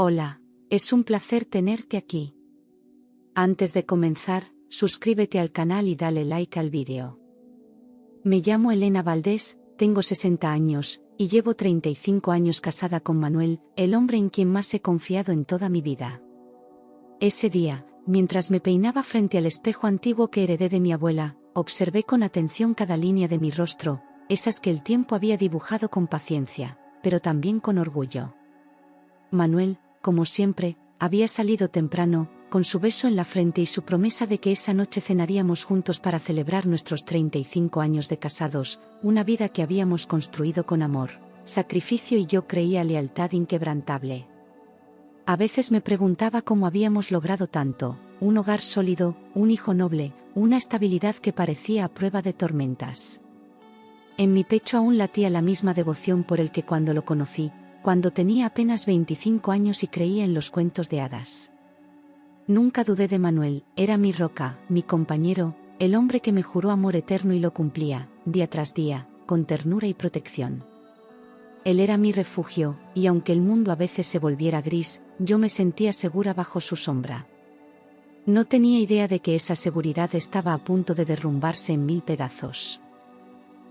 Hola, es un placer tenerte aquí. Antes de comenzar, suscríbete al canal y dale like al vídeo. Me llamo Elena Valdés, tengo 60 años, y llevo 35 años casada con Manuel, el hombre en quien más he confiado en toda mi vida. Ese día, mientras me peinaba frente al espejo antiguo que heredé de mi abuela, observé con atención cada línea de mi rostro, esas que el tiempo había dibujado con paciencia, pero también con orgullo. Manuel, como siempre, había salido temprano, con su beso en la frente y su promesa de que esa noche cenaríamos juntos para celebrar nuestros 35 años de casados, una vida que habíamos construido con amor, sacrificio y yo creía lealtad inquebrantable. A veces me preguntaba cómo habíamos logrado tanto, un hogar sólido, un hijo noble, una estabilidad que parecía a prueba de tormentas. En mi pecho aún latía la misma devoción por el que cuando lo conocí, cuando tenía apenas 25 años y creía en los cuentos de hadas. Nunca dudé de Manuel, era mi roca, mi compañero, el hombre que me juró amor eterno y lo cumplía, día tras día, con ternura y protección. Él era mi refugio, y aunque el mundo a veces se volviera gris, yo me sentía segura bajo su sombra. No tenía idea de que esa seguridad estaba a punto de derrumbarse en 1000 pedazos.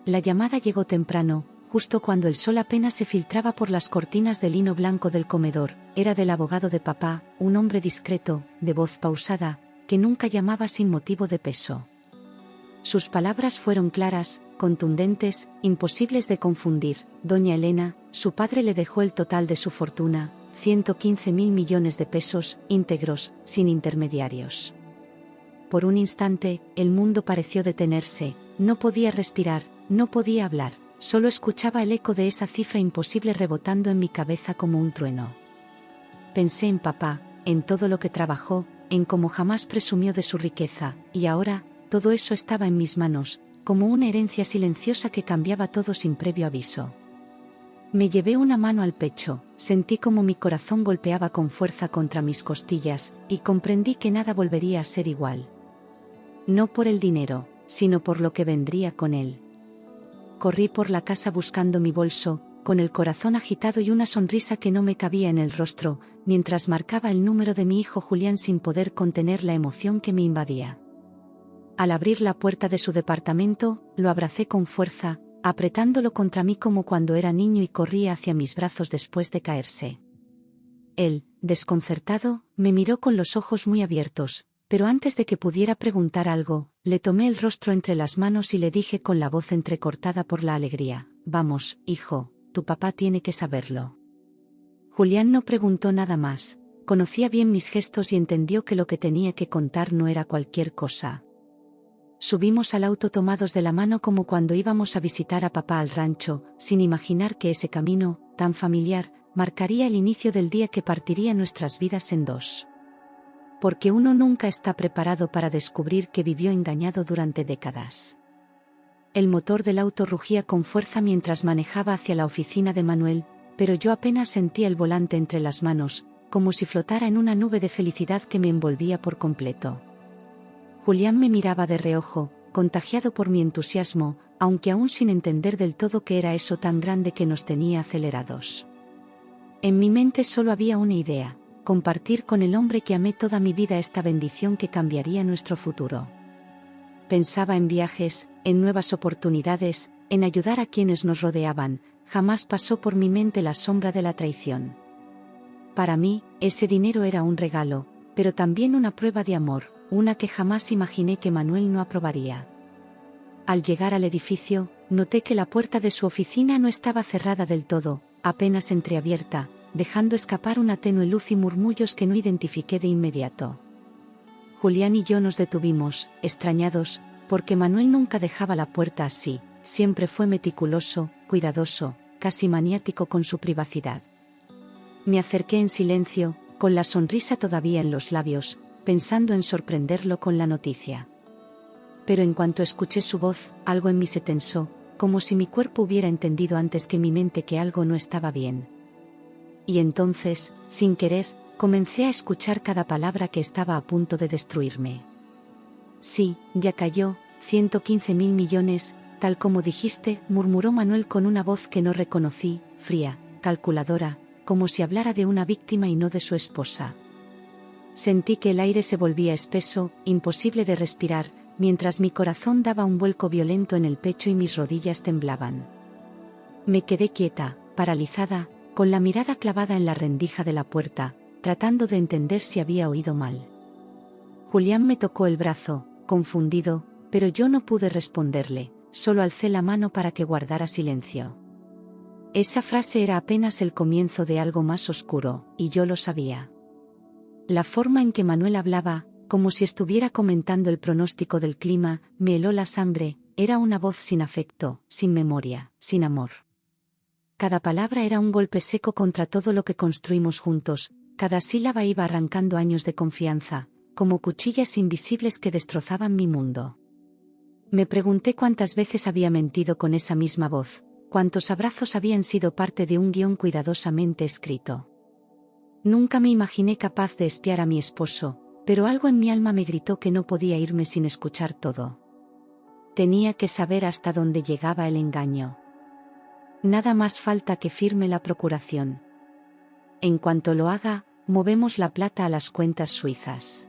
La llamada llegó temprano, justo cuando el sol apenas se filtraba por las cortinas de lino blanco del comedor. Era del abogado de papá, un hombre discreto, de voz pausada, que nunca llamaba sin motivo de peso. Sus palabras fueron claras, contundentes, imposibles de confundir. Doña Elena, su padre le dejó el total de su fortuna, 115.000 millones de pesos, íntegros, sin intermediarios. Por un instante, el mundo pareció detenerse, no podía respirar, no podía hablar. Solo escuchaba el eco de esa cifra imposible rebotando en mi cabeza como un trueno. Pensé en papá, en todo lo que trabajó, en cómo jamás presumió de su riqueza, y ahora, todo eso estaba en mis manos, como una herencia silenciosa que cambiaba todo sin previo aviso. Me llevé una mano al pecho, sentí como mi corazón golpeaba con fuerza contra mis costillas, y comprendí que nada volvería a ser igual. No por el dinero, sino por lo que vendría con él. Corrí por la casa buscando mi bolso, con el corazón agitado y una sonrisa que no me cabía en el rostro, mientras marcaba el número de mi hijo Julián sin poder contener la emoción que me invadía. Al abrir la puerta de su departamento, lo abracé con fuerza, apretándolo contra mí como cuando era niño y corría hacia mis brazos después de caerse. Él, desconcertado, me miró con los ojos muy abiertos, pero antes de que pudiera preguntar algo, le tomé el rostro entre las manos y le dije con la voz entrecortada por la alegría: «Vamos, hijo, tu papá tiene que saberlo». Julián no preguntó nada más, conocía bien mis gestos y entendió que lo que tenía que contar no era cualquier cosa. Subimos al auto tomados de la mano como cuando íbamos a visitar a papá al rancho, sin imaginar que ese camino, tan familiar, marcaría el inicio del día que partiría nuestras vidas en dos. Porque uno nunca está preparado para descubrir que vivió engañado durante décadas. El motor del auto rugía con fuerza mientras manejaba hacia la oficina de Manuel, pero yo apenas sentía el volante entre las manos, como si flotara en una nube de felicidad que me envolvía por completo. Julián me miraba de reojo, contagiado por mi entusiasmo, aunque aún sin entender del todo qué era eso tan grande que nos tenía acelerados. En mi mente solo había una idea: compartir con el hombre que amé toda mi vida esta bendición que cambiaría nuestro futuro. Pensaba en viajes, en nuevas oportunidades, en ayudar a quienes nos rodeaban. Jamás pasó por mi mente la sombra de la traición. Para mí, ese dinero era un regalo, pero también una prueba de amor, una que jamás imaginé que Manuel no aprobaría. Al llegar al edificio, noté que la puerta de su oficina no estaba cerrada del todo, apenas entreabierta, dejando escapar una tenue luz y murmullos que no identifiqué de inmediato. Julián y yo nos detuvimos, extrañados, porque Manuel nunca dejaba la puerta así, siempre fue meticuloso, cuidadoso, casi maniático con su privacidad. Me acerqué en silencio, con la sonrisa todavía en los labios, pensando en sorprenderlo con la noticia. Pero en cuanto escuché su voz, algo en mí se tensó, como si mi cuerpo hubiera entendido antes que mi mente que algo no estaba bien. Y entonces, sin querer, comencé a escuchar cada palabra que estaba a punto de destruirme. «Sí, ya cayó, 115.000 millones, tal como dijiste», murmuró Manuel con una voz que no reconocí, fría, calculadora, como si hablara de una víctima y no de su esposa. Sentí que el aire se volvía espeso, imposible de respirar, mientras mi corazón daba un vuelco violento en el pecho y mis rodillas temblaban. Me quedé quieta, paralizada, con la mirada clavada en la rendija de la puerta, tratando de entender si había oído mal. Julián me tocó el brazo, confundido, pero yo no pude responderle, solo alcé la mano para que guardara silencio. Esa frase era apenas el comienzo de algo más oscuro, y yo lo sabía. La forma en que Manuel hablaba, como si estuviera comentando el pronóstico del clima, me heló la sangre, era una voz sin afecto, sin memoria, sin amor. Cada palabra era un golpe seco contra todo lo que construimos juntos, cada sílaba iba arrancando años de confianza, como cuchillas invisibles que destrozaban mi mundo. Me pregunté cuántas veces había mentido con esa misma voz, cuántos abrazos habían sido parte de un guión cuidadosamente escrito. Nunca me imaginé capaz de espiar a mi esposo, pero algo en mi alma me gritó que no podía irme sin escuchar todo. Tenía que saber hasta dónde llegaba el engaño. Nada más falta que firme la procuración. En cuanto lo haga, movemos la plata a las cuentas suizas.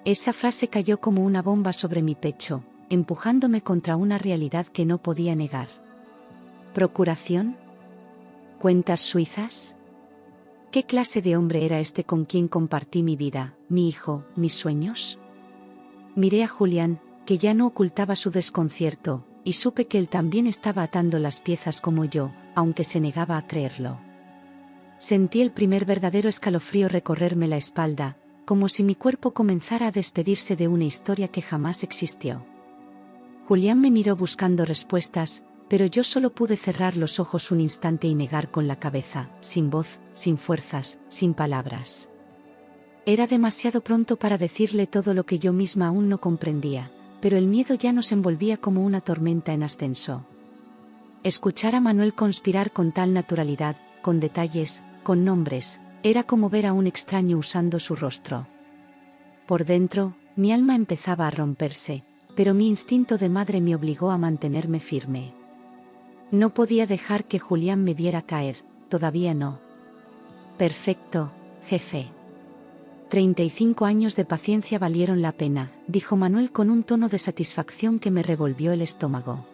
Esa frase cayó como una bomba sobre mi pecho, empujándome contra una realidad que no podía negar. ¿Procuración? ¿Cuentas suizas? ¿Qué clase de hombre era este con quien compartí mi vida, mi hijo, mis sueños? Miré a Julián, que ya no ocultaba su desconcierto, y supe que él también estaba atando las piezas como yo, aunque se negaba a creerlo. Sentí el primer verdadero escalofrío recorrerme la espalda, como si mi cuerpo comenzara a despedirse de una historia que jamás existió. Julián me miró buscando respuestas, pero yo solo pude cerrar los ojos un instante y negar con la cabeza, sin voz, sin fuerzas, sin palabras. Era demasiado pronto para decirle todo lo que yo misma aún no comprendía, pero el miedo ya nos envolvía como una tormenta en ascenso. Escuchar a Manuel conspirar con tal naturalidad, con detalles, con nombres, era como ver a un extraño usando su rostro. Por dentro, mi alma empezaba a romperse, pero mi instinto de madre me obligó a mantenerme firme. No podía dejar que Julián me viera caer, todavía no. Perfecto, jefe. 35 años de paciencia valieron la pena, dijo Manuel con un tono de satisfacción que me revolvió el estómago.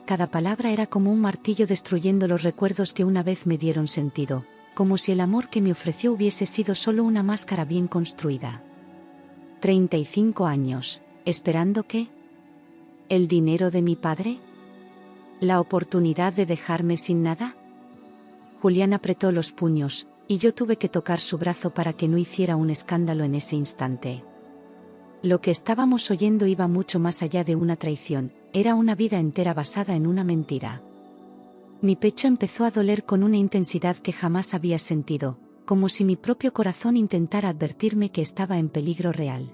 Cada palabra era como un martillo destruyendo los recuerdos que una vez me dieron sentido, como si el amor que me ofreció hubiese sido solo una máscara bien construida. 35 años, ¿esperando qué? ¿El dinero de mi padre? ¿La oportunidad de dejarme sin nada? Julián apretó los puños, y yo tuve que tocar su brazo para que no hiciera un escándalo en ese instante. Lo que estábamos oyendo iba mucho más allá de una traición, era una vida entera basada en una mentira. Mi pecho empezó a doler con una intensidad que jamás había sentido, como si mi propio corazón intentara advertirme que estaba en peligro real.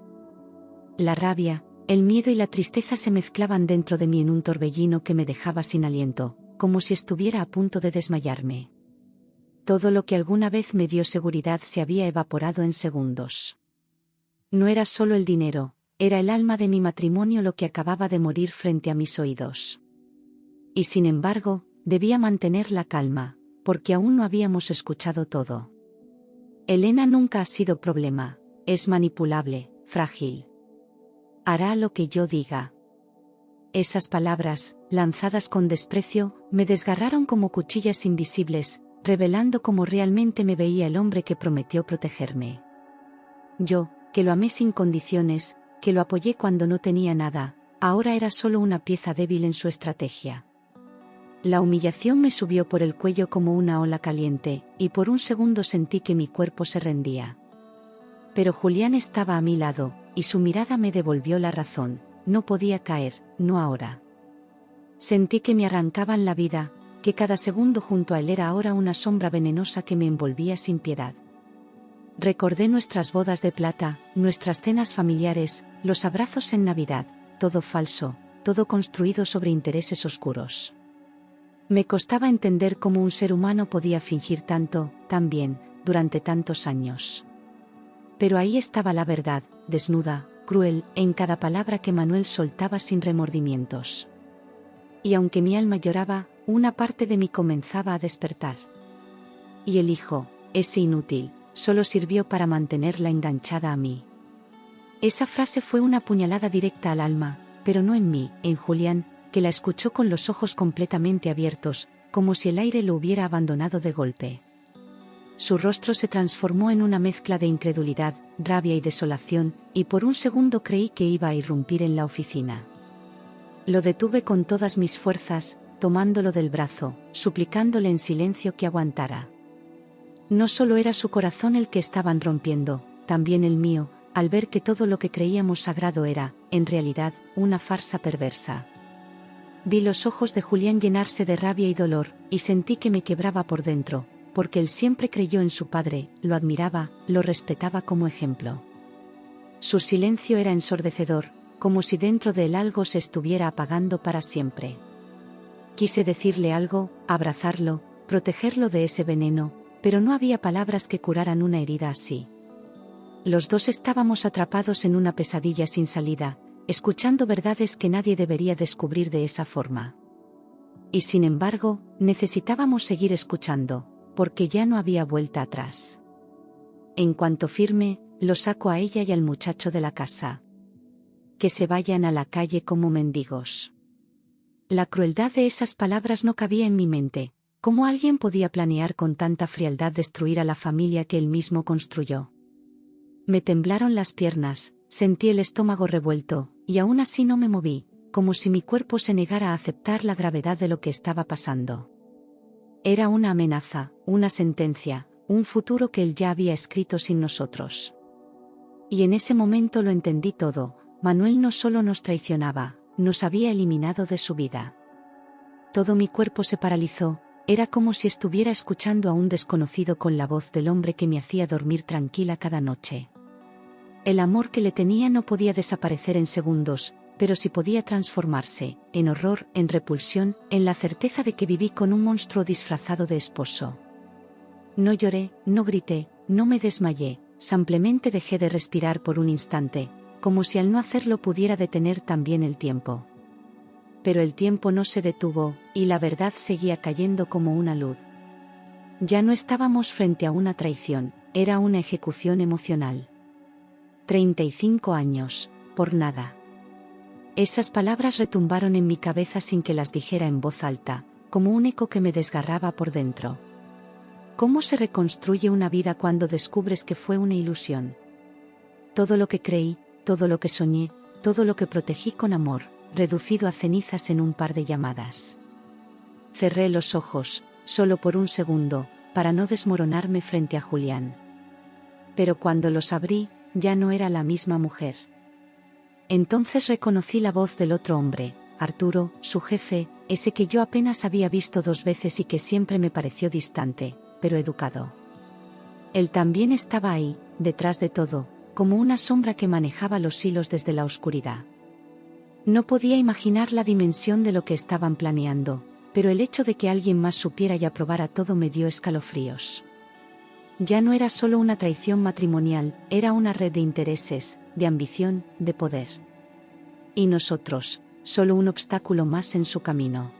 La rabia, el miedo y la tristeza se mezclaban dentro de mí en un torbellino que me dejaba sin aliento, como si estuviera a punto de desmayarme. Todo lo que alguna vez me dio seguridad se había evaporado en segundos. No era solo el dinero, era el alma de mi matrimonio lo que acababa de morir frente a mis oídos. Y sin embargo, debía mantener la calma, porque aún no habíamos escuchado todo. Elena nunca ha sido problema, es manipulable, frágil. Hará lo que yo diga. Esas palabras, lanzadas con desprecio, me desgarraron como cuchillas invisibles, revelando cómo realmente me veía el hombre que prometió protegerme. Yo, que lo amé sin condiciones, que lo apoyé cuando no tenía nada, ahora era solo una pieza débil en su estrategia. La humillación me subió por el cuello como una ola caliente, y por un segundo sentí que mi cuerpo se rendía. Pero Julián estaba a mi lado, y su mirada me devolvió la razón, no podía caer, no ahora. Sentí que me arrancaban la vida, que cada segundo junto a él era ahora una sombra venenosa que me envolvía sin piedad. Recordé nuestras bodas de plata, nuestras cenas familiares, los abrazos en Navidad, todo falso, todo construido sobre intereses oscuros. Me costaba entender cómo un ser humano podía fingir tanto, tan bien, durante tantos años. Pero ahí estaba la verdad, desnuda, cruel, en cada palabra que Manuel soltaba sin remordimientos. Y aunque mi alma lloraba, una parte de mí comenzaba a despertar. Y el hijo, ese inútil, solo sirvió para mantenerla enganchada a mí. Esa frase fue una puñalada directa al alma, pero no en mí, en Julián, que la escuchó con los ojos completamente abiertos, como si el aire lo hubiera abandonado de golpe. Su rostro se transformó en una mezcla de incredulidad, rabia y desolación, y por un segundo creí que iba a irrumpir en la oficina. Lo detuve con todas mis fuerzas, tomándolo del brazo, suplicándole en silencio que aguantara. No solo era su corazón el que estaban rompiendo, también el mío, al ver que todo lo que creíamos sagrado era, en realidad, una farsa perversa. Vi los ojos de Julián llenarse de rabia y dolor, y sentí que me quebraba por dentro, porque él siempre creyó en su padre, lo admiraba, lo respetaba como ejemplo. Su silencio era ensordecedor, como si dentro de él algo se estuviera apagando para siempre. Quise decirle algo, abrazarlo, protegerlo de ese veneno, pero no había palabras que curaran una herida así. Los dos estábamos atrapados en una pesadilla sin salida, escuchando verdades que nadie debería descubrir de esa forma. Y sin embargo, necesitábamos seguir escuchando, porque ya no había vuelta atrás. En cuanto firme, lo saco a ella y al muchacho de la casa. Que se vayan a la calle como mendigos. La crueldad de esas palabras no cabía en mi mente. ¿Cómo alguien podía planear con tanta frialdad destruir a la familia que él mismo construyó? Me temblaron las piernas, sentí el estómago revuelto, y aún así no me moví, como si mi cuerpo se negara a aceptar la gravedad de lo que estaba pasando. Era una amenaza, una sentencia, un futuro que él ya había escrito sin nosotros. Y en ese momento lo entendí todo. Manuel no solo nos traicionaba, nos había eliminado de su vida. Todo mi cuerpo se paralizó, era como si estuviera escuchando a un desconocido con la voz del hombre que me hacía dormir tranquila cada noche. El amor que le tenía no podía desaparecer en segundos, pero sí podía transformarse, en horror, en repulsión, en la certeza de que viví con un monstruo disfrazado de esposo. No lloré, no grité, no me desmayé, simplemente dejé de respirar por un instante, como si al no hacerlo pudiera detener también el tiempo. Pero el tiempo no se detuvo, y la verdad seguía cayendo como una luz. Ya no estábamos frente a una traición, era una ejecución emocional. 35 años, por nada. Esas palabras retumbaron en mi cabeza sin que las dijera en voz alta, como un eco que me desgarraba por dentro. ¿Cómo se reconstruye una vida cuando descubres que fue una ilusión? Todo lo que creí, todo lo que soñé, todo lo que protegí con amor, reducido a cenizas en un par de llamadas. Cerré los ojos, solo por un segundo, para no desmoronarme frente a Julián. Pero cuando los abrí, ya no era la misma mujer. Entonces reconocí la voz del otro hombre, Arturo, su jefe, ese que yo apenas había visto 2 veces y que siempre me pareció distante, pero educado. Él también estaba ahí, detrás de todo, como una sombra que manejaba los hilos desde la oscuridad. No podía imaginar la dimensión de lo que estaban planeando, pero el hecho de que alguien más supiera y aprobara todo me dio escalofríos. Ya no era solo una traición matrimonial, era una red de intereses, de ambición, de poder. Y nosotros, solo un obstáculo más en su camino.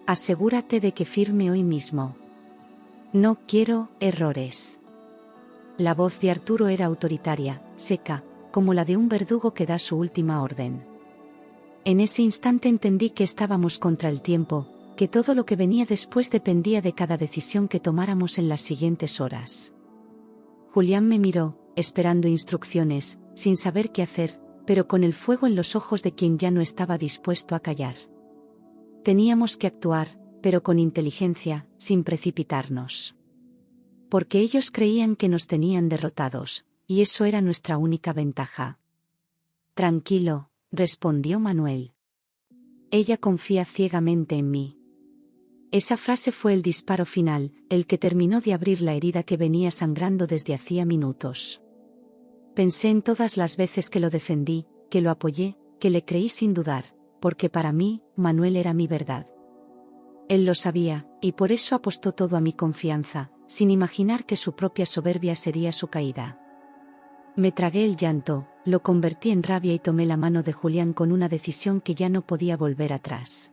Asegúrate de que firme hoy mismo. No quiero errores. La voz de Arturo era autoritaria, seca, como la de un verdugo que da su última orden. En ese instante entendí que estábamos contra el tiempo, que todo lo que venía después dependía de cada decisión que tomáramos en las siguientes horas. Julián me miró, esperando instrucciones, sin saber qué hacer, pero con el fuego en los ojos de quien ya no estaba dispuesto a callar. Teníamos que actuar, pero con inteligencia, sin precipitarnos. Porque ellos creían que nos tenían derrotados, y eso era nuestra única ventaja. Tranquilo, respondió Manuel. Ella confía ciegamente en mí. Esa frase fue el disparo final, el que terminó de abrir la herida que venía sangrando desde hacía minutos. Pensé en todas las veces que lo defendí, que lo apoyé, que le creí sin dudar, porque para mí, Manuel era mi verdad. Él lo sabía, y por eso apostó todo a mi confianza, sin imaginar que su propia soberbia sería su caída. Me tragué el llanto, lo convertí en rabia y tomé la mano de Julián con una decisión que ya no podía volver atrás.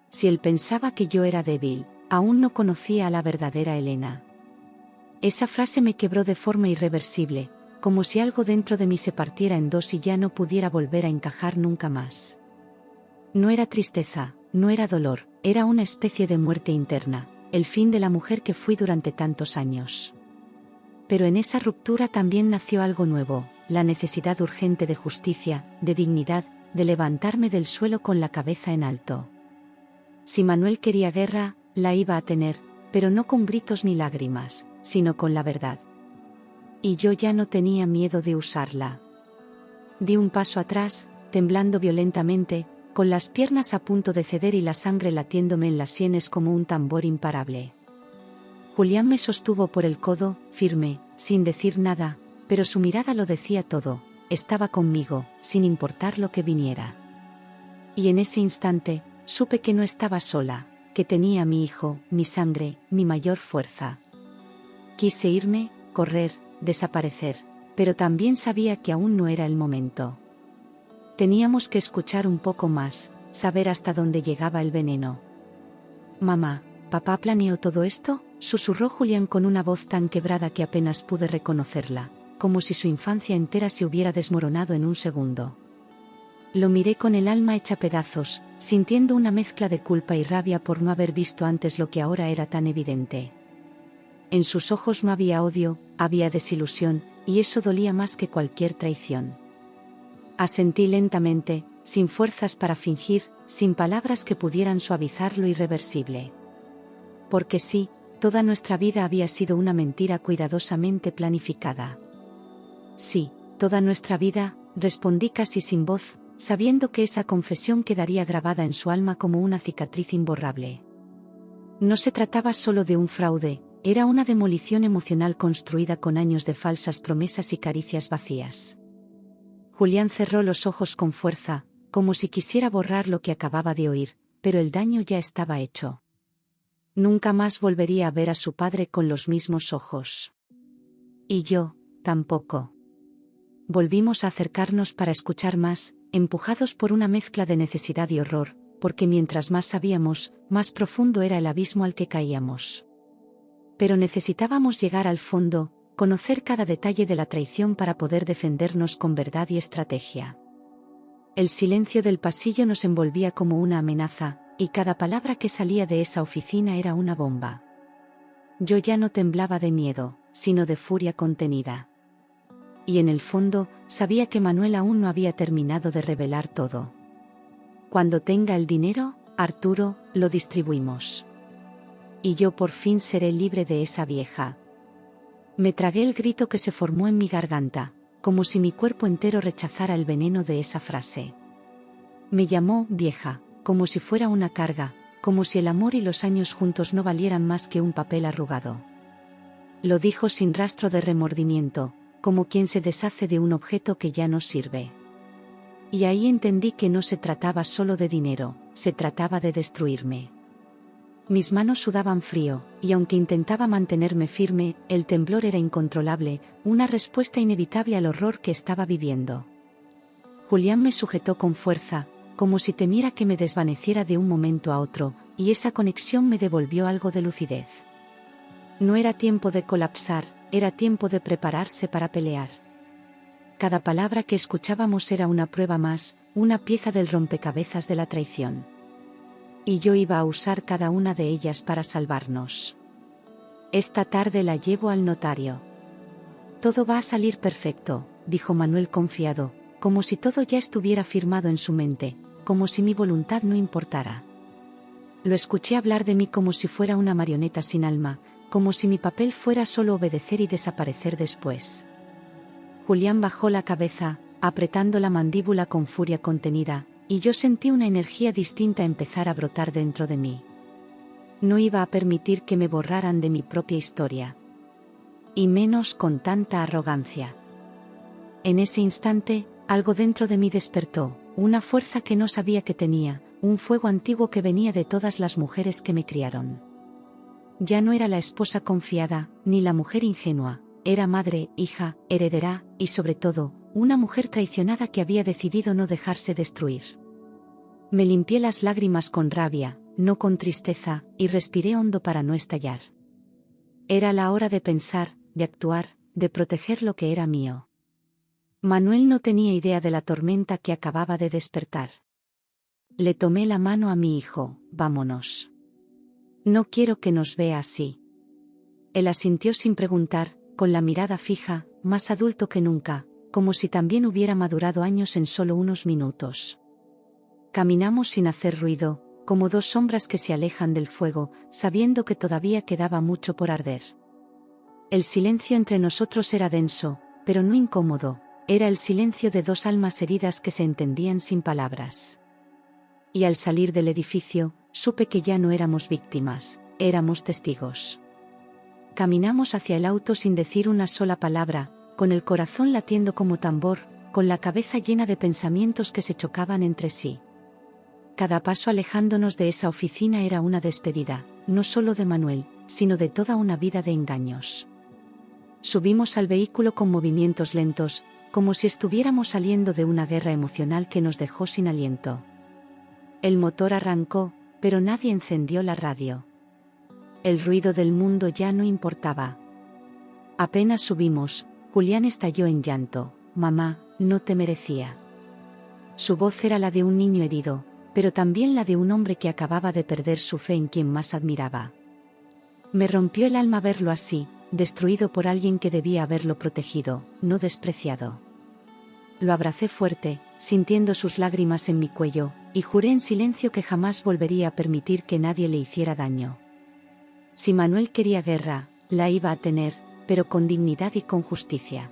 Si él pensaba que yo era débil, aún no conocía a la verdadera Elena. Esa frase me quebró de forma irreversible, como si algo dentro de mí se partiera en dos y ya no pudiera volver a encajar nunca más. No era tristeza, no era dolor, era una especie de muerte interna, el fin de la mujer que fui durante tantos años. Pero en esa ruptura también nació algo nuevo, la necesidad urgente de justicia, de dignidad, de levantarme del suelo con la cabeza en alto. Si Manuel quería guerra, la iba a tener, pero no con gritos ni lágrimas, sino con la verdad. Y yo ya no tenía miedo de usarla. Di un paso atrás, temblando violentamente, con las piernas a punto de ceder y la sangre latiéndome en las sienes como un tambor imparable. Julián me sostuvo por el codo, firme, sin decir nada, pero su mirada lo decía todo, estaba conmigo, sin importar lo que viniera. Y en ese instante, supe que no estaba sola, que tenía a mi hijo, mi sangre, mi mayor fuerza. Quise irme, correr, desaparecer, pero también sabía que aún no era el momento. Teníamos que escuchar un poco más, saber hasta dónde llegaba el veneno. «Mamá, ¿papá planeó todo esto?», susurró Julián con una voz tan quebrada que apenas pude reconocerla, como si su infancia entera se hubiera desmoronado en un segundo. Lo miré con el alma hecha pedazos, sintiendo una mezcla de culpa y rabia por no haber visto antes lo que ahora era tan evidente. En sus ojos no había odio, había desilusión, y eso dolía más que cualquier traición. Asentí lentamente, sin fuerzas para fingir, sin palabras que pudieran suavizar lo irreversible. Porque sí, toda nuestra vida había sido una mentira cuidadosamente planificada. Sí, toda nuestra vida, respondí casi sin voz, sabiendo que esa confesión quedaría grabada en su alma como una cicatriz imborrable. No se trataba solo de un fraude, era una demolición emocional construida con años de falsas promesas y caricias vacías. Julián cerró los ojos con fuerza, como si quisiera borrar lo que acababa de oír, pero el daño ya estaba hecho. Nunca más volvería a ver a su padre con los mismos ojos. Y yo, tampoco. Volvimos a acercarnos para escuchar más, empujados por una mezcla de necesidad y horror, porque mientras más sabíamos, más profundo era el abismo al que caíamos. Pero necesitábamos llegar al fondo, conocer cada detalle de la traición para poder defendernos con verdad y estrategia. El silencio del pasillo nos envolvía como una amenaza, y cada palabra que salía de esa oficina era una bomba. Yo ya no temblaba de miedo, sino de furia contenida. Y en el fondo, sabía que Manuel aún no había terminado de revelar todo. Cuando tenga el dinero, Arturo, lo distribuimos. Y yo por fin seré libre de esa vieja. Me tragué el grito que se formó en mi garganta, como si mi cuerpo entero rechazara el veneno de esa frase. Me llamó vieja, como si fuera una carga, como si el amor y los años juntos no valieran más que un papel arrugado. Lo dijo sin rastro de remordimiento, como quien se deshace de un objeto que ya no sirve. Y ahí entendí que no se trataba solo de dinero, se trataba de destruirme. Mis manos sudaban frío, y aunque intentaba mantenerme firme, el temblor era incontrolable, una respuesta inevitable al horror que estaba viviendo. Julián me sujetó con fuerza, como si temiera que me desvaneciera de un momento a otro, y esa conexión me devolvió algo de lucidez. No era tiempo de colapsar, era tiempo de prepararse para pelear. Cada palabra que escuchábamos era una prueba más, una pieza del rompecabezas de la traición. Y yo iba a usar cada una de ellas para salvarnos. Esta tarde la llevo al notario. Todo va a salir perfecto, dijo Manuel confiado, como si todo ya estuviera firmado en su mente, como si mi voluntad no importara. Lo escuché hablar de mí como si fuera una marioneta sin alma, como si mi papel fuera solo obedecer y desaparecer después. Julián bajó la cabeza, apretando la mandíbula con furia contenida, y yo sentí una energía distinta empezar a brotar dentro de mí. No iba a permitir que me borraran de mi propia historia. Y menos con tanta arrogancia. En ese instante, algo dentro de mí despertó, una fuerza que no sabía que tenía, un fuego antiguo que venía de todas las mujeres que me criaron. Ya no era la esposa confiada, ni la mujer ingenua, era madre, hija, heredera, y sobre todo, una mujer traicionada que había decidido no dejarse destruir. Me limpié las lágrimas con rabia, no con tristeza, y respiré hondo para no estallar. Era la hora de pensar, de actuar, de proteger lo que era mío. Manuel no tenía idea de la tormenta que acababa de despertar. Le tomé la mano a mi hijo. Vámonos. No quiero que nos vea así. Él asintió sin preguntar, con la mirada fija, más adulto que nunca, como si también hubiera madurado años en solo unos minutos. Caminamos sin hacer ruido, como dos sombras que se alejan del fuego, sabiendo que todavía quedaba mucho por arder. El silencio entre nosotros era denso, pero no incómodo, era el silencio de dos almas heridas que se entendían sin palabras. Y al salir del edificio, supe que ya no éramos víctimas, éramos testigos. Caminamos hacia el auto sin decir una sola palabra, con el corazón latiendo como tambor, con la cabeza llena de pensamientos que se chocaban entre sí. Cada paso alejándonos de esa oficina era una despedida, no solo de Manuel, sino de toda una vida de engaños. Subimos al vehículo con movimientos lentos, como si estuviéramos saliendo de una guerra emocional que nos dejó sin aliento. El motor arrancó, pero nadie encendió la radio. El ruido del mundo ya no importaba. Apenas subimos, Julián estalló en llanto. «Mamá, no te merecía». Su voz era la de un niño herido, pero también la de un hombre que acababa de perder su fe en quien más admiraba. Me rompió el alma verlo así, destruido por alguien que debía haberlo protegido, no despreciado. Lo abracé fuerte, sintiendo sus lágrimas en mi cuello, y juré en silencio que jamás volvería a permitir que nadie le hiciera daño. Si Manuel quería guerra, la iba a tener, pero con dignidad y con justicia.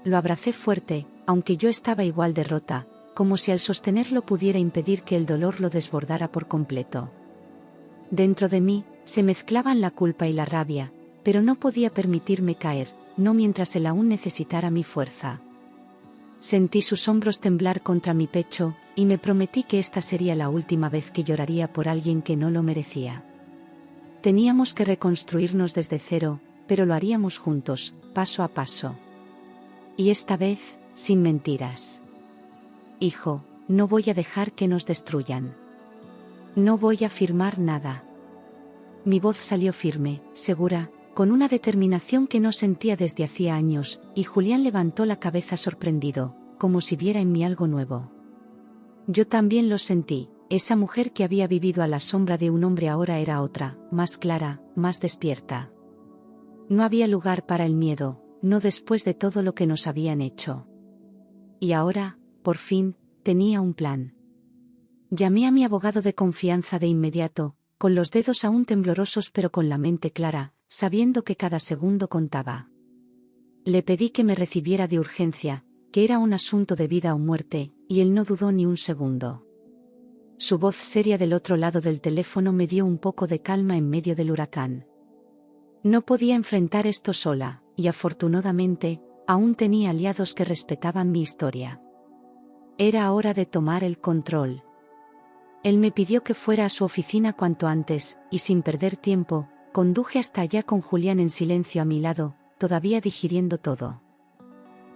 Lo abracé fuerte, aunque yo estaba igual de rota, como si al sostenerlo pudiera impedir que el dolor lo desbordara por completo. Dentro de mí, se mezclaban la culpa y la rabia, pero no podía permitirme caer, no mientras él aún necesitara mi fuerza. Sentí sus hombros temblar contra mi pecho, y me prometí que esta sería la última vez que lloraría por alguien que no lo merecía. Teníamos que reconstruirnos desde cero, pero lo haríamos juntos, paso a paso. Y esta vez, sin mentiras. Hijo, no voy a dejar que nos destruyan. No voy a firmar nada. Mi voz salió firme, segura, con una determinación que no sentía desde hacía años, y Julián levantó la cabeza sorprendido, como si viera en mí algo nuevo. Yo también lo sentí, esa mujer que había vivido a la sombra de un hombre ahora era otra, más clara, más despierta. No había lugar para el miedo, no después de todo lo que nos habían hecho. Y ahora, por fin, tenía un plan. Llamé a mi abogado de confianza de inmediato, con los dedos aún temblorosos pero con la mente clara, sabiendo que cada segundo contaba. Le pedí que me recibiera de urgencia, que era un asunto de vida o muerte, y él no dudó ni un segundo. Su voz seria del otro lado del teléfono me dio un poco de calma en medio del huracán. No podía enfrentar esto sola, y afortunadamente, aún tenía aliados que respetaban mi historia. Era hora de tomar el control. Él me pidió que fuera a su oficina cuanto antes, y sin perder tiempo, conduje hasta allá con Julián en silencio a mi lado, todavía digiriendo todo.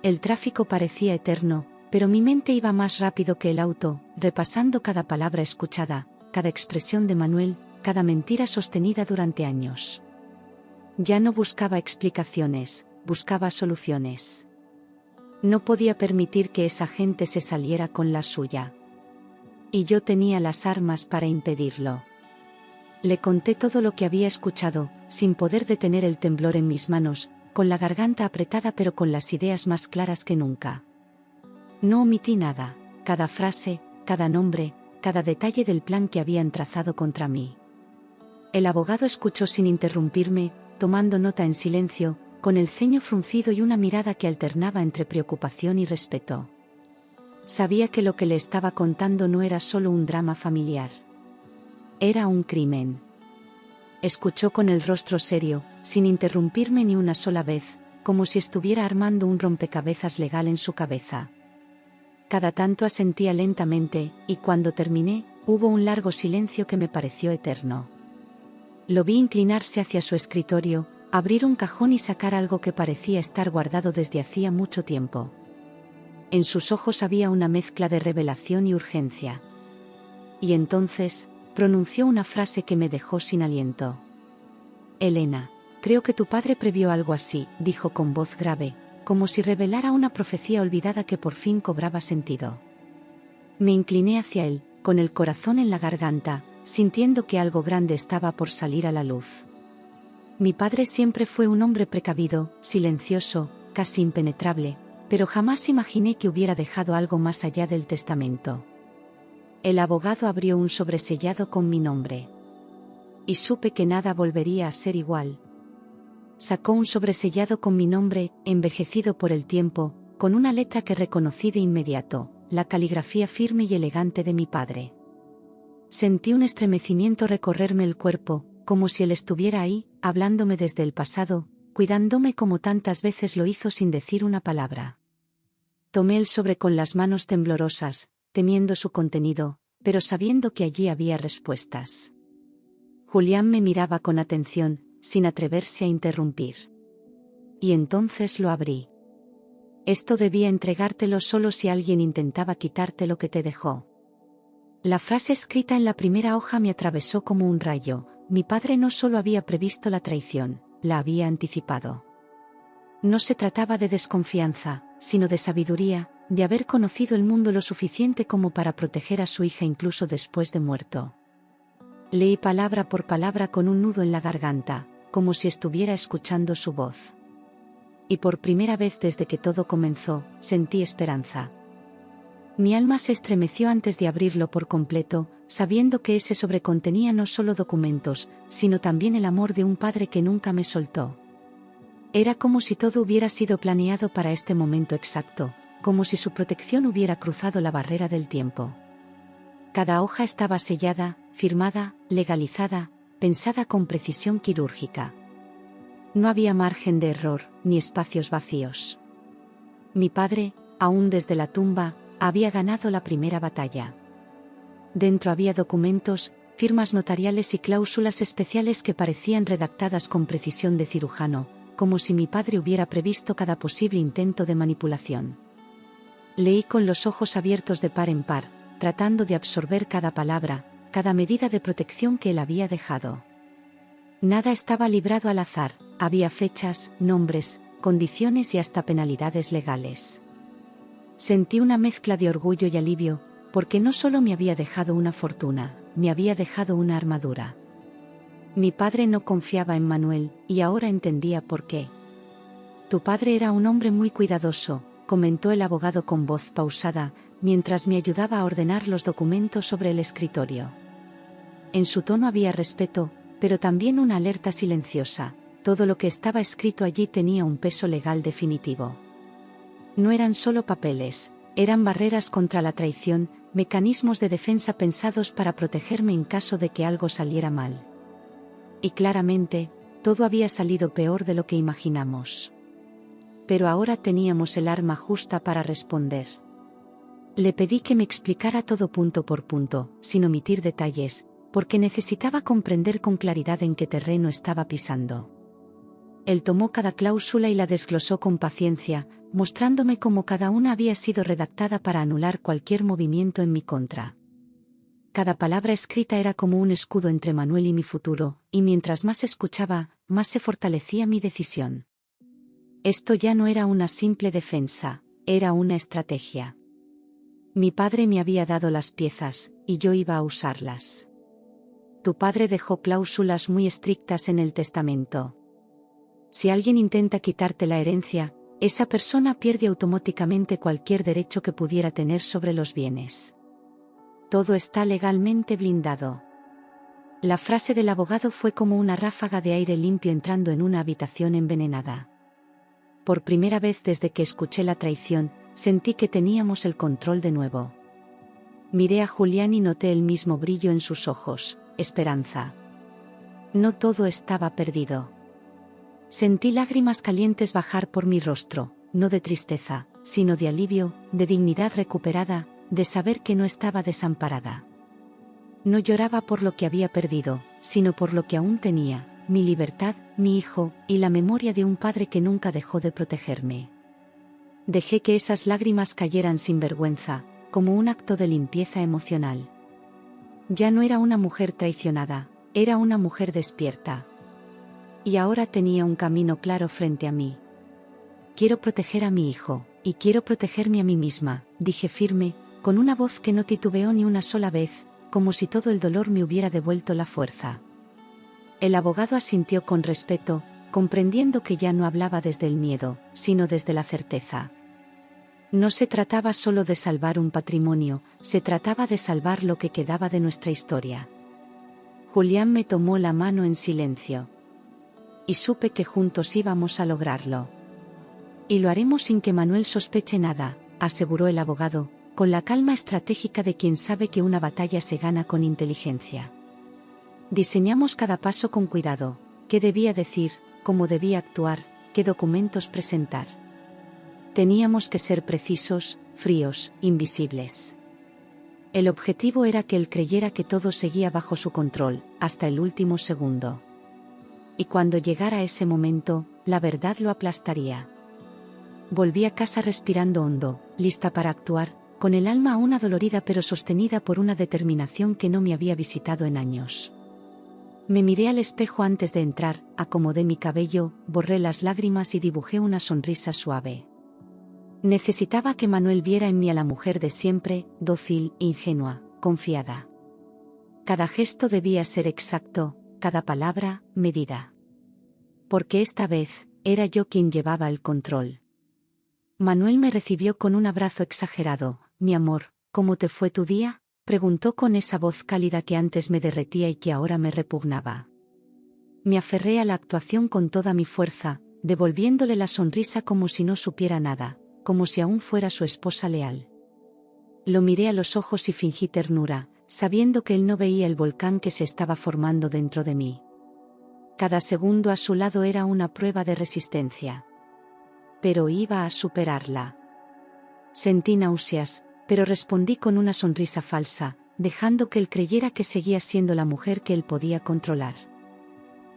El tráfico parecía eterno, pero mi mente iba más rápido que el auto, repasando cada palabra escuchada, cada expresión de Manuel, cada mentira sostenida durante años. Ya no buscaba explicaciones, buscaba soluciones. No podía permitir que esa gente se saliera con la suya. Y yo tenía las armas para impedirlo. Le conté todo lo que había escuchado, sin poder detener el temblor en mis manos, con la garganta apretada pero con las ideas más claras que nunca. No omití nada, cada frase, cada nombre, cada detalle del plan que habían trazado contra mí. El abogado escuchó sin interrumpirme, tomando nota en silencio, con el ceño fruncido y una mirada que alternaba entre preocupación y respeto. Sabía que lo que le estaba contando no era solo un drama familiar. Era un crimen. Escuchó con el rostro serio, sin interrumpirme ni una sola vez, como si estuviera armando un rompecabezas legal en su cabeza. Cada tanto asentía lentamente, y cuando terminé, hubo un largo silencio que me pareció eterno. Lo vi inclinarse hacia su escritorio, abrir un cajón y sacar algo que parecía estar guardado desde hacía mucho tiempo. En sus ojos había una mezcla de revelación y urgencia. Y entonces, pronunció una frase que me dejó sin aliento. Elena, creo que tu padre previó algo así, dijo con voz grave, como si revelara una profecía olvidada que por fin cobraba sentido. Me incliné hacia él, con el corazón en la garganta, sintiendo que algo grande estaba por salir a la luz. Mi padre siempre fue un hombre precavido, silencioso, casi impenetrable, pero jamás imaginé que hubiera dejado algo más allá del testamento. El abogado abrió un sobresellado con mi nombre. Y supe que nada volvería a ser igual. Sacó un sobresellado con mi nombre, envejecido por el tiempo, con una letra que reconocí de inmediato, la caligrafía firme y elegante de mi padre. Sentí un estremecimiento recorrerme el cuerpo, como si él estuviera ahí, hablándome desde el pasado, cuidándome como tantas veces lo hizo sin decir una palabra. Tomé el sobre con las manos temblorosas, temiendo su contenido, pero sabiendo que allí había respuestas. Julián me miraba con atención, sin atreverse a interrumpir. Y entonces lo abrí. Esto debía entregártelo solo si alguien intentaba quitarte lo que te dejó. La frase escrita en la primera hoja me atravesó como un rayo. Mi padre no solo había previsto la traición, la había anticipado. No se trataba de desconfianza, sino de sabiduría, de haber conocido el mundo lo suficiente como para proteger a su hija incluso después de muerto. Leí palabra por palabra con un nudo en la garganta, como si estuviera escuchando su voz. Y por primera vez desde que todo comenzó, sentí esperanza. Mi alma se estremeció antes de abrirlo por completo, sabiendo que ese sobre contenía no solo documentos, sino también el amor de un padre que nunca me soltó. Era como si todo hubiera sido planeado para este momento exacto, como si su protección hubiera cruzado la barrera del tiempo. Cada hoja estaba sellada, firmada, legalizada, pensada con precisión quirúrgica. No había margen de error, ni espacios vacíos. Mi padre, aún desde la tumba, había ganado la primera batalla. Dentro había documentos, firmas notariales y cláusulas especiales que parecían redactadas con precisión de cirujano, como si mi padre hubiera previsto cada posible intento de manipulación. Leí con los ojos abiertos de par en par, tratando de absorber cada palabra, cada medida de protección que él había dejado. Nada estaba librado al azar, había fechas, nombres, condiciones y hasta penalidades legales. Sentí una mezcla de orgullo y alivio, porque no solo me había dejado una fortuna, me había dejado una armadura. Mi padre no confiaba en Manuel, y ahora entendía por qué. Tu padre era un hombre muy cuidadoso, comentó el abogado con voz pausada, mientras me ayudaba a ordenar los documentos sobre el escritorio. En su tono había respeto, pero también una alerta silenciosa. Todo lo que estaba escrito allí tenía un peso legal definitivo. No eran solo papeles, eran barreras contra la traición, mecanismos de defensa pensados para protegerme en caso de que algo saliera mal. Y claramente, todo había salido peor de lo que imaginamos. Pero ahora teníamos el arma justa para responder. Le pedí que me explicara todo punto por punto, sin omitir detalles, porque necesitaba comprender con claridad en qué terreno estaba pisando. Él tomó cada cláusula y la desglosó con paciencia, mostrándome cómo cada una había sido redactada para anular cualquier movimiento en mi contra. Cada palabra escrita era como un escudo entre Manuel y mi futuro, y mientras más escuchaba, más se fortalecía mi decisión. Esto ya no era una simple defensa, era una estrategia. Mi padre me había dado las piezas, y yo iba a usarlas. Tu padre dejó cláusulas muy estrictas en el testamento. Si alguien intenta quitarte la herencia, esa persona pierde automáticamente cualquier derecho que pudiera tener sobre los bienes. Todo está legalmente blindado. La frase del abogado fue como una ráfaga de aire limpio entrando en una habitación envenenada. Por primera vez desde que escuché la traición, sentí que teníamos el control de nuevo. Miré a Julián y noté el mismo brillo en sus ojos, esperanza. No todo estaba perdido. Sentí lágrimas calientes bajar por mi rostro, no de tristeza, sino de alivio, de dignidad recuperada, de saber que no estaba desamparada. No lloraba por lo que había perdido, sino por lo que aún tenía, mi libertad, mi hijo, y la memoria de un padre que nunca dejó de protegerme. Dejé que esas lágrimas cayeran sin vergüenza, como un acto de limpieza emocional. Ya no era una mujer traicionada, era una mujer despierta. Y ahora tenía un camino claro frente a mí. Quiero proteger a mi hijo, y quiero protegerme a mí misma, dije firme, con una voz que no titubeó ni una sola vez, como si todo el dolor me hubiera devuelto la fuerza. El abogado asintió con respeto, comprendiendo que ya no hablaba desde el miedo, sino desde la certeza. No se trataba solo de salvar un patrimonio, se trataba de salvar lo que quedaba de nuestra historia. Julián me tomó la mano en silencio. Y supe que juntos íbamos a lograrlo. Y lo haremos sin que Manuel sospeche nada, aseguró el abogado, con la calma estratégica de quien sabe que una batalla se gana con inteligencia. Diseñamos cada paso con cuidado, qué debía decir, cómo debía actuar, qué documentos presentar. Teníamos que ser precisos, fríos, invisibles. El objetivo era que él creyera que todo seguía bajo su control, hasta el último segundo. Y cuando llegara ese momento, la verdad lo aplastaría. Volví a casa respirando hondo, lista para actuar, con el alma aún adolorida pero sostenida por una determinación que no me había visitado en años. Me miré al espejo antes de entrar, acomodé mi cabello, borré las lágrimas y dibujé una sonrisa suave. Necesitaba que Manuel viera en mí a la mujer de siempre, dócil, ingenua, confiada. Cada gesto debía ser exacto, cada palabra, medida. Porque esta vez, era yo quien llevaba el control. Manuel me recibió con un abrazo exagerado. Mi amor, ¿cómo te fue tu día?, preguntó con esa voz cálida que antes me derretía y que ahora me repugnaba. Me aferré a la actuación con toda mi fuerza, devolviéndole la sonrisa como si no supiera nada, como si aún fuera su esposa leal. Lo miré a los ojos y fingí ternura, sabiendo que él no veía el volcán que se estaba formando dentro de mí. Cada segundo a su lado era una prueba de resistencia. Pero iba a superarla. Sentí náuseas, pero respondí con una sonrisa falsa, dejando que él creyera que seguía siendo la mujer que él podía controlar.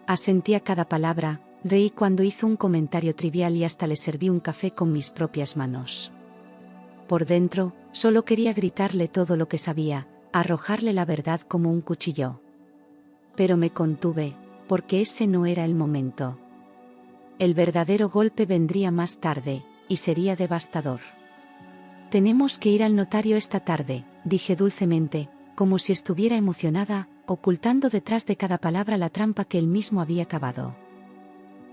Asentí a cada palabra, reí cuando hizo un comentario trivial y hasta le serví un café con mis propias manos. Por dentro, solo quería gritarle todo lo que sabía, arrojarle la verdad como un cuchillo. Pero me contuve, porque ese no era el momento. El verdadero golpe vendría más tarde, y sería devastador. Tenemos que ir al notario esta tarde, dije dulcemente, como si estuviera emocionada, ocultando detrás de cada palabra la trampa que él mismo había cavado.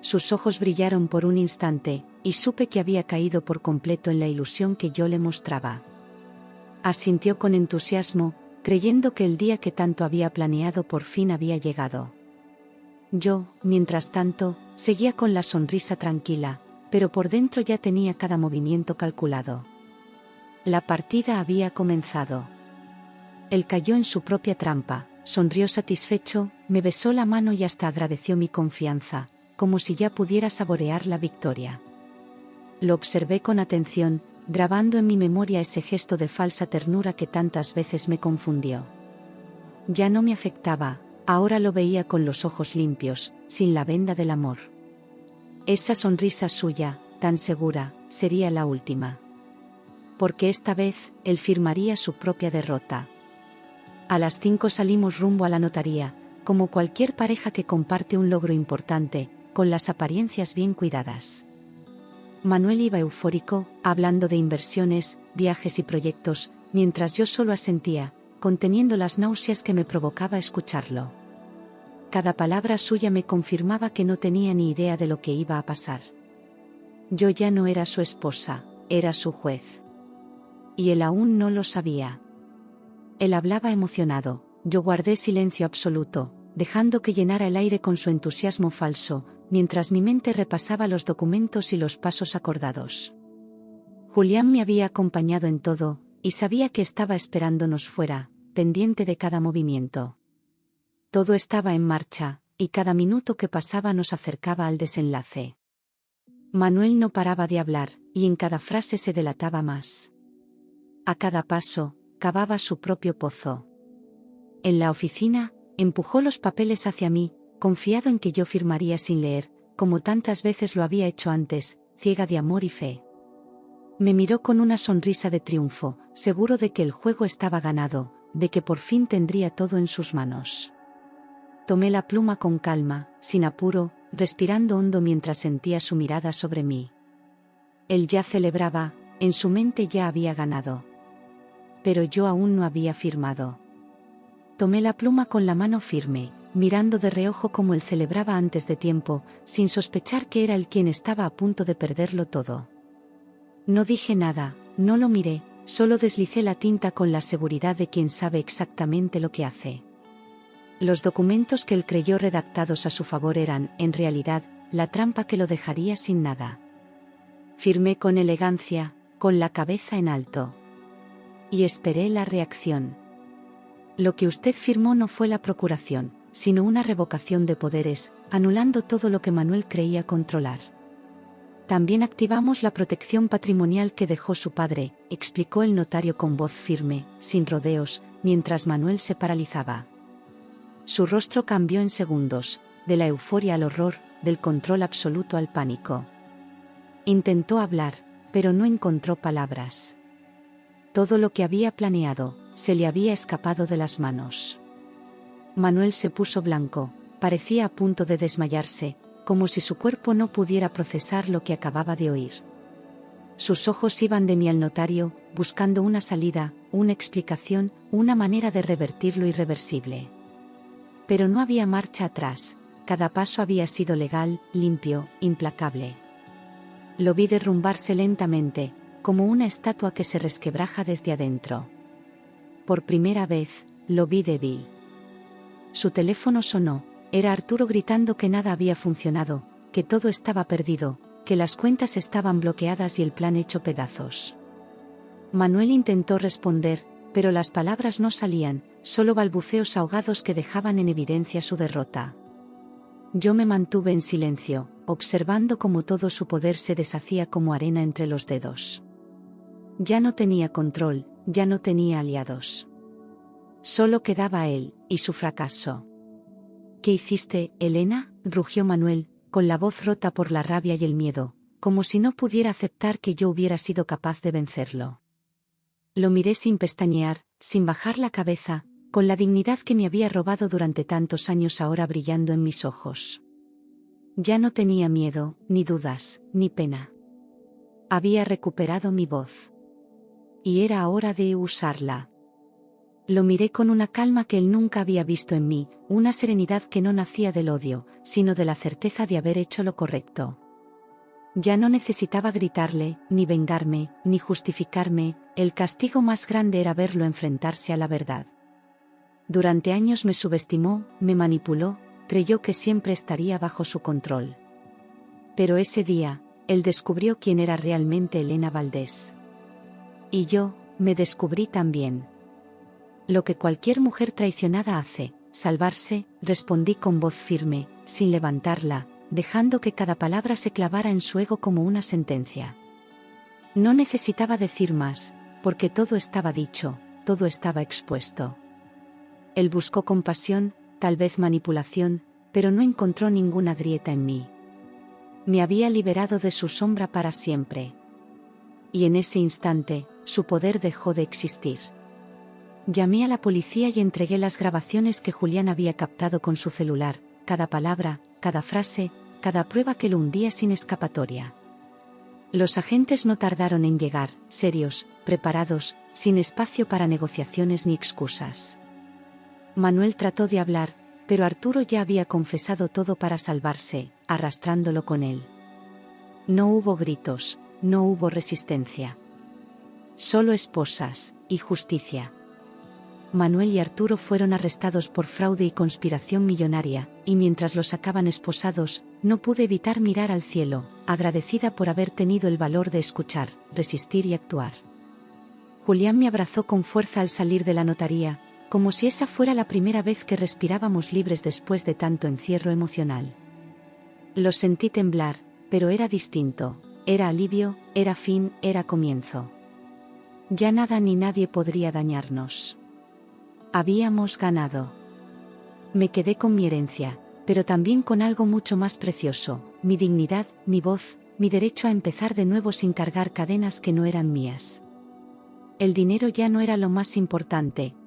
Sus ojos brillaron por un instante, y supe que había caído por completo en la ilusión que yo le mostraba. Asintió con entusiasmo, creyendo que el día que tanto había planeado por fin había llegado. Yo, mientras tanto, seguía con la sonrisa tranquila, pero por dentro ya tenía cada movimiento calculado. La partida había comenzado. Él cayó en su propia trampa, sonrió satisfecho, me besó la mano y hasta agradeció mi confianza, como si ya pudiera saborear la victoria. Lo observé con atención, grabando en mi memoria ese gesto de falsa ternura que tantas veces me confundió. Ya no me afectaba, ahora lo veía con los ojos limpios, sin la venda del amor. Esa sonrisa suya, tan segura, sería la última. Porque esta vez, él firmaría su propia derrota. A las 5 salimos rumbo a la notaría, como cualquier pareja que comparte un logro importante, con las apariencias bien cuidadas. Manuel iba eufórico, hablando de inversiones, viajes y proyectos, mientras yo solo asentía, conteniendo las náuseas que me provocaba escucharlo. Cada palabra suya me confirmaba que no tenía ni idea de lo que iba a pasar. Yo ya no era su esposa, era su juez. Y él aún no lo sabía. Él hablaba emocionado, yo guardé silencio absoluto, dejando que llenara el aire con su entusiasmo falso, mientras mi mente repasaba los documentos y los pasos acordados. Julián me había acompañado en todo, y sabía que estaba esperándonos fuera, pendiente de cada movimiento. Todo estaba en marcha, y cada minuto que pasaba nos acercaba al desenlace. Manuel no paraba de hablar, y en cada frase se delataba más. A cada paso, cavaba su propio pozo. En la oficina, empujó los papeles hacia mí, confiado en que yo firmaría sin leer, como tantas veces lo había hecho antes, ciega de amor y fe. Me miró con una sonrisa de triunfo, seguro de que el juego estaba ganado, de que por fin tendría todo en sus manos. Tomé la pluma con calma, sin apuro, respirando hondo mientras sentía su mirada sobre mí. Él ya celebraba, en su mente ya había ganado. Pero yo aún no había firmado. Tomé la pluma con la mano firme, mirando de reojo como él celebraba antes de tiempo, sin sospechar que era él quien estaba a punto de perderlo todo. No dije nada, no lo miré, solo deslicé la tinta con la seguridad de quien sabe exactamente lo que hace. Los documentos que él creyó redactados a su favor eran, en realidad, la trampa que lo dejaría sin nada. Firmé con elegancia, con la cabeza en alto. Y esperé la reacción. Lo que usted firmó no fue la procuración, sino una revocación de poderes, anulando todo lo que Manuel creía controlar. También activamos la protección patrimonial que dejó su padre, explicó el notario con voz firme, sin rodeos, mientras Manuel se paralizaba. Su rostro cambió en segundos, de la euforia al horror, del control absoluto al pánico. Intentó hablar, pero no encontró palabras. Todo lo que había planeado, se le había escapado de las manos. Manuel se puso blanco, parecía a punto de desmayarse, como si su cuerpo no pudiera procesar lo que acababa de oír. Sus ojos iban de mí al notario, buscando una salida, una explicación, una manera de revertir lo irreversible. Pero no había marcha atrás, cada paso había sido legal, limpio, implacable. Lo vi derrumbarse lentamente, como una estatua que se resquebraja desde adentro. Por primera vez, lo vi débil. Su teléfono sonó, era Arturo gritando que nada había funcionado, que todo estaba perdido, que las cuentas estaban bloqueadas y el plan hecho pedazos. Manuel intentó responder, pero las palabras no salían, solo balbuceos ahogados que dejaban en evidencia su derrota. Yo me mantuve en silencio, observando cómo todo su poder se deshacía como arena entre los dedos. Ya no tenía control, ya no tenía aliados. Solo quedaba él, y su fracaso. ¿Qué hiciste, Elena?, rugió Manuel, con la voz rota por la rabia y el miedo, como si no pudiera aceptar que yo hubiera sido capaz de vencerlo. Lo miré sin pestañear, sin bajar la cabeza, con la dignidad que me había robado durante tantos años ahora brillando en mis ojos. Ya no tenía miedo, ni dudas, ni pena. Había recuperado mi voz. Y era hora de usarla. Lo miré con una calma que él nunca había visto en mí, una serenidad que no nacía del odio, sino de la certeza de haber hecho lo correcto. Ya no necesitaba gritarle, ni vengarme, ni justificarme, el castigo más grande era verlo enfrentarse a la verdad. Durante años me subestimó, me manipuló, creyó que siempre estaría bajo su control. Pero ese día, él descubrió quién era realmente Elena Valdés. Y yo, me descubrí también. Lo que cualquier mujer traicionada hace, salvarse, respondí con voz firme, sin levantarla, dejando que cada palabra se clavara en su ego como una sentencia. No necesitaba decir más, porque todo estaba dicho, todo estaba expuesto. Él buscó compasión, tal vez manipulación, pero no encontró ninguna grieta en mí. Me había liberado de su sombra para siempre. Y en ese instante, su poder dejó de existir. Llamé a la policía y entregué las grabaciones que Julián había captado con su celular, cada palabra, cada frase, cada prueba que lo hundía sin escapatoria. Los agentes no tardaron en llegar, serios, preparados, sin espacio para negociaciones ni excusas. Manuel trató de hablar, pero Arturo ya había confesado todo para salvarse, arrastrándolo con él. No hubo gritos, no hubo resistencia. Solo esposas, y justicia. Manuel y Arturo fueron arrestados por fraude y conspiración millonaria, y mientras los sacaban esposados, no pude evitar mirar al cielo, agradecida por haber tenido el valor de escuchar, resistir y actuar. Julián me abrazó con fuerza al salir de la notaría, como si esa fuera la primera vez que respirábamos libres después de tanto encierro emocional. Los sentí temblar, pero era distinto, era alivio, era fin, era comienzo. Ya nada ni nadie podría dañarnos. Habíamos ganado. Me quedé con mi herencia, pero también con algo mucho más precioso, mi dignidad, mi voz, mi derecho a empezar de nuevo sin cargar cadenas que no eran mías. El dinero ya no era lo más importante,